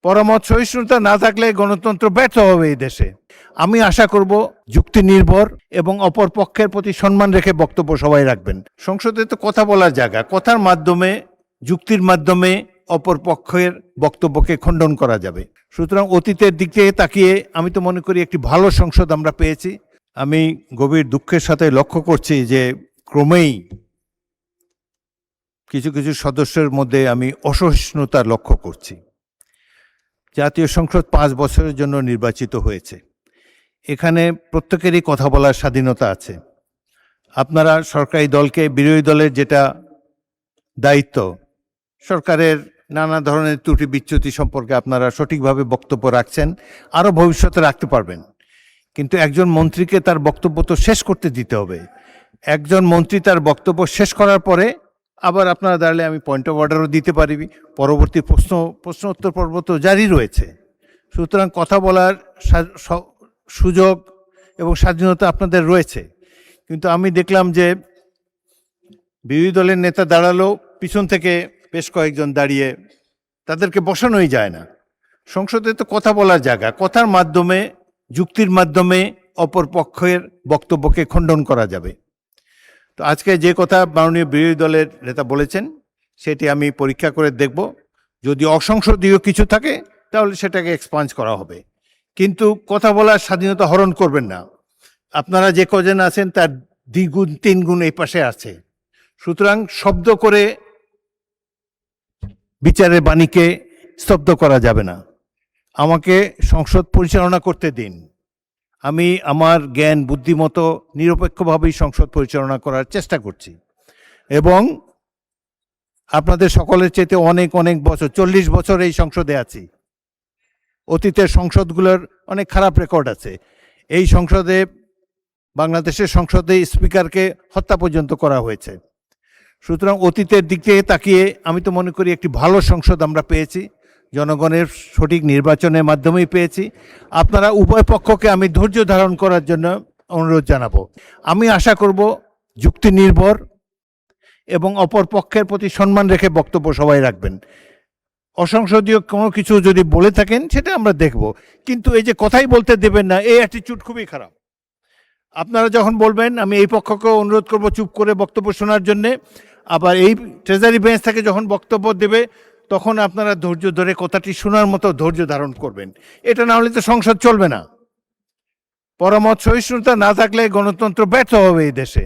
পরমত সহিষ্ণুতা না থাকলে গণতন্ত্র ব্যর্থ হবে এই দেশে। আমি আশা করব যুক্তি নির্ভর এবং অপর পক্ষের প্রতি সম্মান রেখে বক্তব্য সবাই রাখবেন। সংসদে তো কথা বলার জায়গা, কথার মাধ্যমে যুক্তির মাধ্যমে অপর পক্ষের বক্তব্যকে খণ্ডন করা যাবে। সুতরাং অতীতের দিক থেকে তাকিয়ে আমি তো মনে করি একটি ভালো সংসদ আমরা পেয়েছি। আমি গভীর দুঃখের সাথে লক্ষ্য করছি যে ক্রমেই কিছু কিছু সদস্যের মধ্যে আমি অসহিষ্ণুতা লক্ষ্য করছি। জাতীয় সংসদ 5 বছরের জন্য নির্বাচিত হয়েছে। এখানে প্রত্যেকেরই কথা বলার স্বাধীনতা আছে। আপনারা সরকারি দলকে, বিরোধী দলের যেটা দায়িত্ব, সরকারের নানা ধরনের ত্রুটি বিচ্যুতি সম্পর্কে আপনারা সঠিকভাবে বক্তব্য রাখছেন, আরও ভবিষ্যতে রাখতে পারবেন। কিন্তু একজন মন্ত্রীকে তার বক্তব্য তো শেষ করতে দিতে হবে। একজন মন্ত্রী তার বক্তব্য শেষ করার পরে আবার আপনারা দাঁড়ালে আমি পয়েন্ট অফ অর্ডারও দিতে পারি, পরবর্তী প্রশ্ন উত্তর পর্ব তো জারি রয়েছে। সুতরাং কথা বলার সুযোগ এবং স্বাধীনতা আপনাদের রয়েছে। কিন্তু আমি দেখলাম যে বিরোধী দলের নেতা দাঁড়ালো, পিছন থেকে বেশ কয়েকজন দাঁড়িয়ে, তাদেরকে বসানোই যায় না। সংসদে তো কথা বলার জায়গা, কথার মাধ্যমে যুক্তির মাধ্যমে অপর পক্ষের বক্তব্যকে খণ্ডন করা যাবে। তো আজকে যে কথা মাননীয় বিরোধী দলের নেতা বলেছেন সেটি আমি পরীক্ষা করে দেখব। যদি অসংসদীয় কিছু থাকে তাহলে সেটাকে এক্সপাঞ্জ করা হবে, কিন্তু কথা বলার স্বাধীনতা হরণ করবেন না। আপনারা যে কজন আছেন তার 2 গুণ 3 গুণ এই পাশে আছে। সুতরাং শব্দ করে বিচারের বাণীকে স্তব্ধ করা যাবে না। আমাকে সংসদ পরিচালনা করতে দিন। আমি আমার জ্ঞান বুদ্ধিমতো নিরপেক্ষভাবেই সংসদ পরিচালনা করার চেষ্টা করছি এবং আপনাদের সকলের চেয়ে অনেক অনেক বছর, 40 বছর এই সংসদে আছি। অতীতের সংসদগুলোর অনেক খারাপ রেকর্ড আছে। এই সংসদে, বাংলাদেশের সংসদে স্পিকারকে হত্যা পর্যন্ত করা হয়েছে। সুতরাং অতীতের দিক থেকে তাকিয়ে আমি তো মনে করি একটি ভালো সংসদ আমরা পেয়েছি, জনগণের সঠিক নির্বাচনের মাধ্যমেই পেয়েছি। আপনারা উভয় পক্ষকে আমি ধৈর্য ধারণ করার জন্য অনুরোধ জানাবো। আমি আশা করব যুক্তি নির্ভর এবং অপর পক্ষের প্রতি সম্মান রেখে বক্তব্য সবাই রাখবেন। অসংসদীয় কোনো কিছু যদি বলে থাকেন সেটা আমরা দেখব, কিন্তু এই যে কথাই বলতে দেবেন না, এই অ্যাটিটিউড খুবই খারাপ। আপনারা যখন বলবেন আমি এই পক্ষকে অনুরোধ করব চুপ করে বক্তব্য শোনার জন্যে, আবার এই ট্রেজারি বেঞ্চ থেকে যখন বক্তব্য দেবে তখন আপনারা ধৈর্য ধরে কথাটি শোনার মতো ধৈর্য ধারণ করবেন। এটা না হলে তো সংসদ চলবে না। পরমত সহিষ্ণুতা না থাকলে গণতন্ত্র ব্যর্থ হবে এই দেশে।